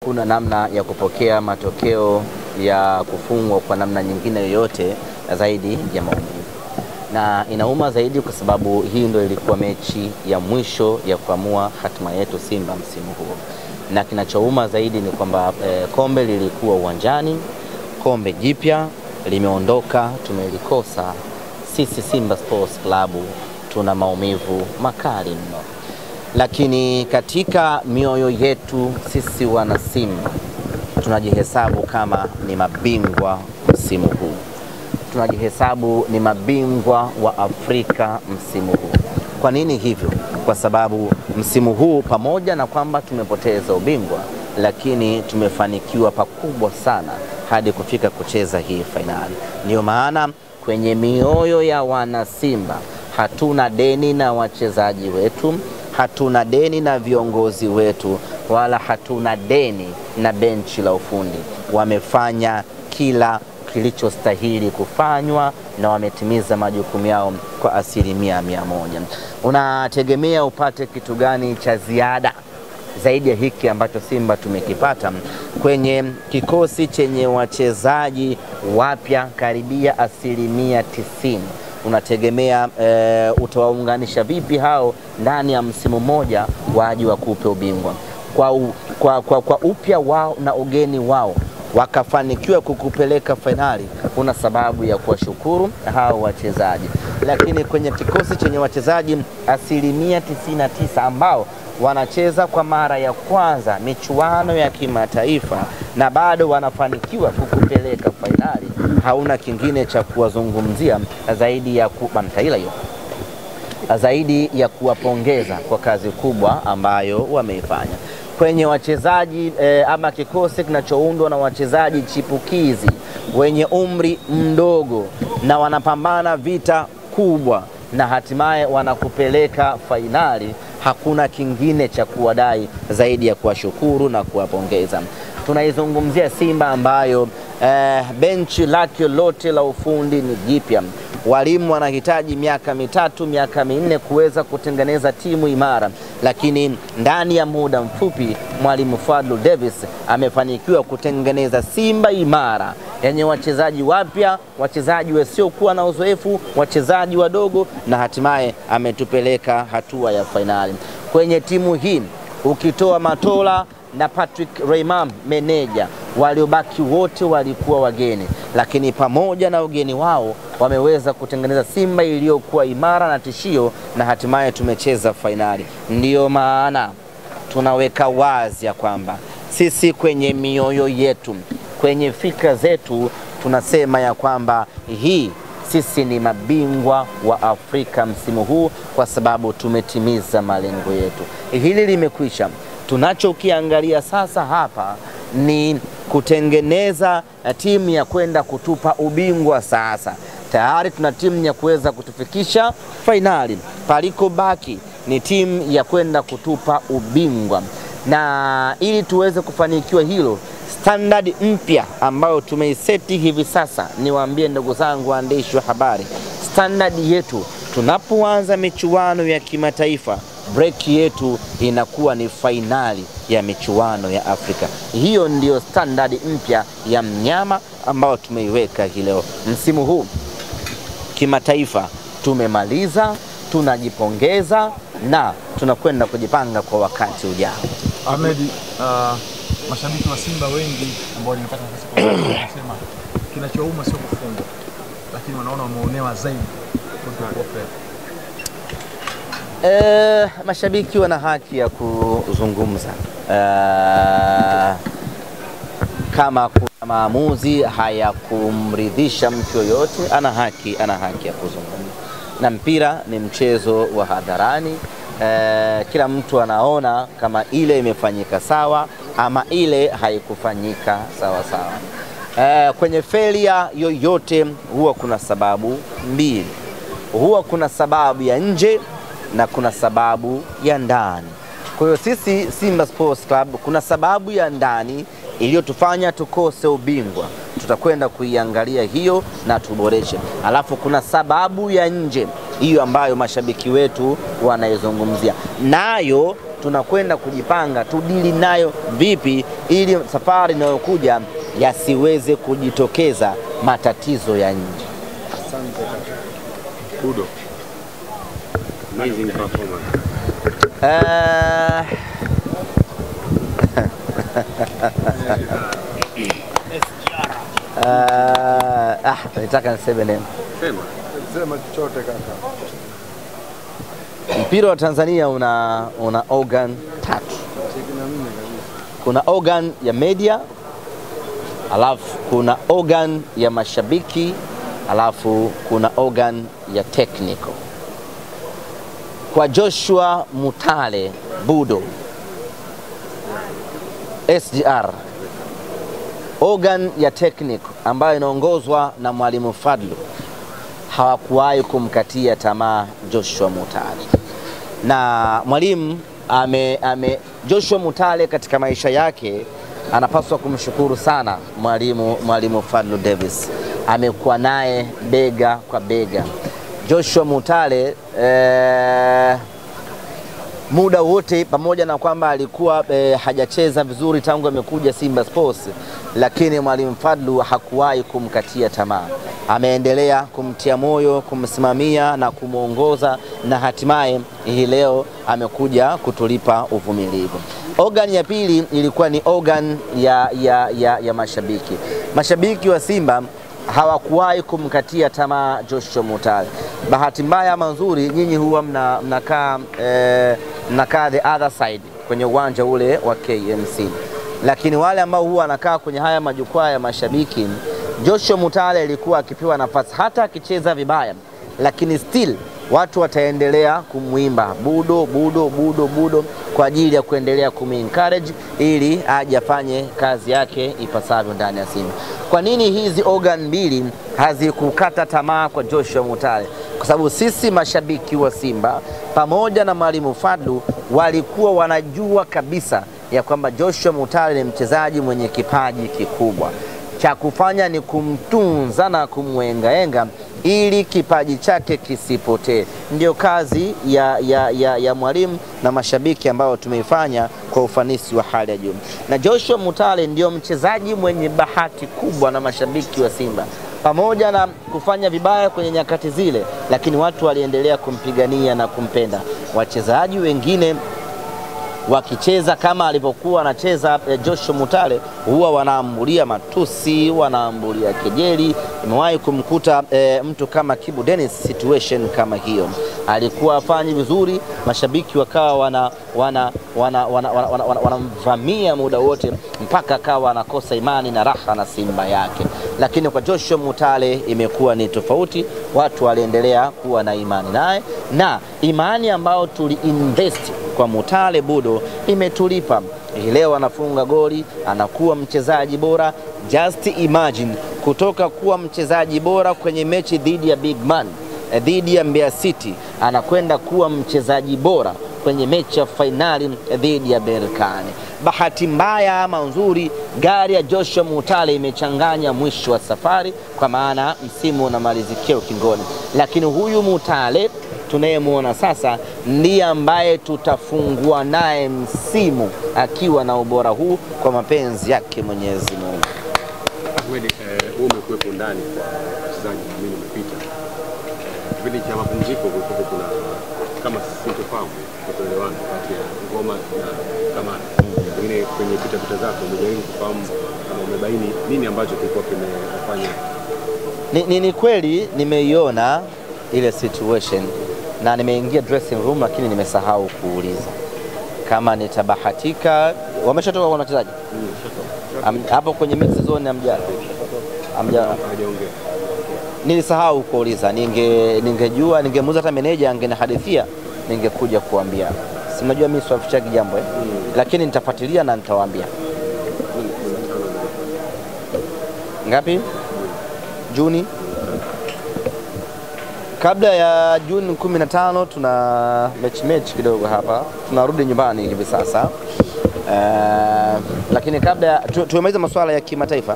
hakuna namna ya kupokea matokeo ya kufungwa kwa namna nyingine yoyote zaidi ya maumivu. Na inauma zaidi kwa sababu hii ndio ilikuwa mechi ya mwisho ya kuamua hatima yetu Simba msimu huu. Na kinachouma zaidi ni kwamba kombe lilikuwa uwanjani, kombe jipya limeondoka, tumelikosa. Sisi Simba Sports Club tuna maumivu makali mno. Lakini katika mioyo yetu sisi wana Simba tunajihesabu kama ni mabingwa msimu huu. Tunajihesabu ni mabingwa wa Afrika msimu huu. Kwa nini hivyo? Kwa sababu msimu huu pamoja na kwamba tumepoteza ubingwa, lakini tumefanikiwa pakubwa sana hadi kufika kucheza hii fainali. Ndio maana kwenye mioyo ya wana Simba hatuna deni na wachezaji wetu, hatuna deni na viongozi wetu, wala hatuna deni na benchi la ufundi. Wamefanya kila kilichostahili kufanywa na wametimiza majukumu yao kwa 100%. Unategemea upate kitu gani cha ziada zaidi ya hiki ambacho Simba tumekipata kwenye kikosi chenye wachezaji wapya karibia 90%? Unategemea utawaunganisha vipi hao ndani ya msimu mmoja waje wakupe ubingwa? Kwa upya wao na ugeni wao wakafanikiwa kukupeleka fainali, una sababu ya kuwashukuru hao wachezaji. Lakini kwenye kikosi chenye wachezaji 99% ambao wanacheza kwa mara ya kwanza michuano ya kimataifa na bado wanafanikiwa kukupeleka fainali, hauna kingine cha kuwazungumzia zaidi ya zaidi ya kuwapongeza kwa kazi kubwa ambayo wameifanya. Kwenye wachezaji ama kikosi kinachoundwa na wachezaji chipukizi wenye umri mdogo na wanapambana vita kubwa na hatimaye wanakupeleka fainali, hakuna kingine cha kuwadai zaidi ya kuwashukuru na kuwapongeza. Tunaizungumzia Simba ambayo benchi lake lote la ufundi ni jipya. Walimu wanahitaji miaka 3, miaka 4 kuweza kutengeneza timu imara, lakini ndani ya muda mfupi Mwalimu Fadlu Davis amefanikiwa kutengeneza Simba imara yenye wachezaji wapya, wachezaji wasiokuwa na uzoefu, wachezaji wadogo, na hatimaye ametupeleka hatua ya fainali. Kwenye timu hii ukitoa Matola na Patrick Raymond meneja, waliobaki wote walikuwa wageni, lakini pamoja na ugeni wao wameweza kutengeneza Simba iliyokuwa imara na tishio, na hatimaye tumecheza fainali. Ndiyo maana tunaweka wazi ya kwamba sisi kwenye mioyo yetu, kwenye fikra zetu tunasema ya kwamba sisi ni mabingwa wa Afrika msimu huu kwa sababu tumetimiza malengo yetu. Hili limekwisha. Tunachokiangalia sasa hapa ni kutengeneza timu ya kwenda kutupa ubingwa sasa. Tayari tuna timu ya kuweza kutufikisha fainali. Paliko baki ni timu ya kwenda kutupa ubingwa. Na ili tuweze kufanikiwa hilo, standard mpya ambayo tumeiseti hivi sasa, niwaambie ndugu zangu waandishi wa habari, standard yetu tunapoanza michuano ya kimataifa, break yetu inakuwa ni fainali ya michuano ya Afrika. Hiyo ndio standard mpya ya mnyama ambao tumeiweka hii leo. Msimu huu kimataifa tumemaliza, tunajipongeza na tunakwenda kujipanga kwa wakati ujao. Ahmed, mashabiki wa Simba wengi ambao nimepata nafasi kusema kinachouma sio kufungwa, lakini wanaona wameonewa zaidi kwa fair. Mashabiki wana haki ya kuzungumza. Kama kuna maamuzi hayakumridhisha mtu yoyote, ana haki ya kuzungumza. Na mpira ni mchezo wa hadharani. Kila mtu anaona kama ile imefanyika sawa ama ile haikufanyika sawa sawa. Kwenye failure yoyote huwa kuna sababu mbili. Huwa kuna sababu ya nje na kuna sababu ya ndani. Kwa hiyo sisi Simba Sports Club kuna sababu ya ndani iliyotufanya tukose ubingwa. Tutakwenda kuiangalia hiyo na tuboreshe. Alafu kuna sababu ya nje, hiyo ambayo mashabiki wetu wanaizungumzia. Nayo tunakwenda kujipanga tudili nayo vipi, ili safari inayokuja yasiweze kujitokeza matatizo ya nje. Asante Budo. Amazing performance. Nitaka niseme nini? Sema chochote kaka. Mpira wa Tanzania una organ tatu. Kuna organ ya media, alafu kuna organ ya mashabiki, alafu kuna organ ya technical. Kwa Joshua Mutale Budo SGR, organ ya technical ambayo inaongozwa na Mwalimu Fadlu hawakuwahi kumkatia tamaa Joshua Mutale. Na mwalimu Joshua Mutale katika maisha yake anapaswa kumshukuru sana mwalimu Fadlu Davis. Amekuwa naye bega kwa bega. Joshua Mutale muda wote, pamoja na kwamba alikuwa hajacheza vizuri tangu amekuja Simba Sports, lakini mwalimu Fadlu hakuwahi kumkatia tamaa. Ameendelea kumtia moyo, kumsimamia na kumuongoza, na hatimaye hii leo amekuja kutulipa uvumilivu. Organ ya pili ilikuwa ni organ ya mashabiki. Mashabiki wa Simba hawakuwahi kumkatia tamaa Joshua Mutale. Bahati mbaya ama nzuri, nyinyi huwa mnakaa the other side kwenye uwanja ule wa KMC, lakini wale ambao huwa wanakaa kwenye haya majukwaa ya mashabiki, Joshua Mutale alikuwa akipewa nafasi hata akicheza vibaya, lakini still watu wataendelea kumwimba Budo Budo Budo Budo kwa ajili ya kuendelea kumencourage ili aje afanye kazi yake ipasavyo ndani ya Simba. Kwa nini hizi organ mbili hazikukata tamaa kwa Joshua Mutale? Kwa sababu sisi mashabiki wa Simba pamoja na Mwalimu Fadlu walikuwa wanajua kabisa ya kwamba Joshua Mutale ni mchezaji mwenye kipaji kikubwa. Cha kufanya ni kumtunza na kumwengaenga ili kipaji chake kisipotee. Ndio kazi ya mwalimu na mashabiki ambao tumeifanya kwa ufanisi wa hali ya juu. Na Joshua Mutale ndio mchezaji mwenye bahati kubwa na mashabiki wa Simba. Pamoja na kufanya vibaya kwenye nyakati zile, lakini watu waliendelea kumpigania na kumpenda. Wachezaji wengine wakicheza kama alivyokuwa anacheza Joshua Mutale, huwa wanaambulia matusi, wanaambulia kejeli. Nimewahi kumkuta mtu kama Kibu Dennis situation kama hiyo. Alikuwa afanyi vizuri, mashabiki wakawa wanamvamia muda wote mpaka akawa anakosa imani na raha na Simba yake. Lakini kwa Joshua Mutale imekuwa ni tofauti, watu waliendelea kuwa na imani naye, na imani ambao tuliinvest kwa Mutale Budo imetulipa. Leo anafunga goli, anakuwa mchezaji bora. Just imagine kutoka kuwa mchezaji bora kwenye mechi dhidi ya Big Man, dhidi ya Mbeya City, anakwenda kuwa mchezaji bora kwenye mechi ya finali dhidi ya Berkane. Bahati mbaya ama nzuri, gari ya Joshua Mutale imechanganya mwisho wa safari, kwa maana msimu unamalizikia ukingoni. Lakini huyu Mutale tunayemuona sasa ndiye ambaye tutafungua naye msimu akiwa na ubora huu kwa mapenzi yake Mwenyezi Mungu. Ahmed, umekuwepo ndani kwa wachezaji mimi nimepita. Kipindi cha mapumziko kulikuwa kuna kama sintofahamu kutoelewana kati ya Ngoma na Kamara. Pengine kwenye pita zako umejaribu kufahamu kama umebaini nini ambacho kilikuwa kimefanya? Ni kweli nimeiona ile situation na nimeingia dressing room, lakini nimesahau kuuliza kama nitabahatika. Wameshatoka kwa wachezaji hapo kwenye mix zone amjana. Nilisahau kuuliza, ningejua ningemuuliza hata meneja angenihadithia, ningekuja kuambia. Si unajua mimi siwafichagi jambo lakini nitafuatilia na nitawaambia. Ngapi? Juni. Kabla ya Juni 15 tuna mechi kidogo hapa. Tunarudi nyumbani hivi sasa. Lakini kabla tumemaliza masuala ya kimataifa.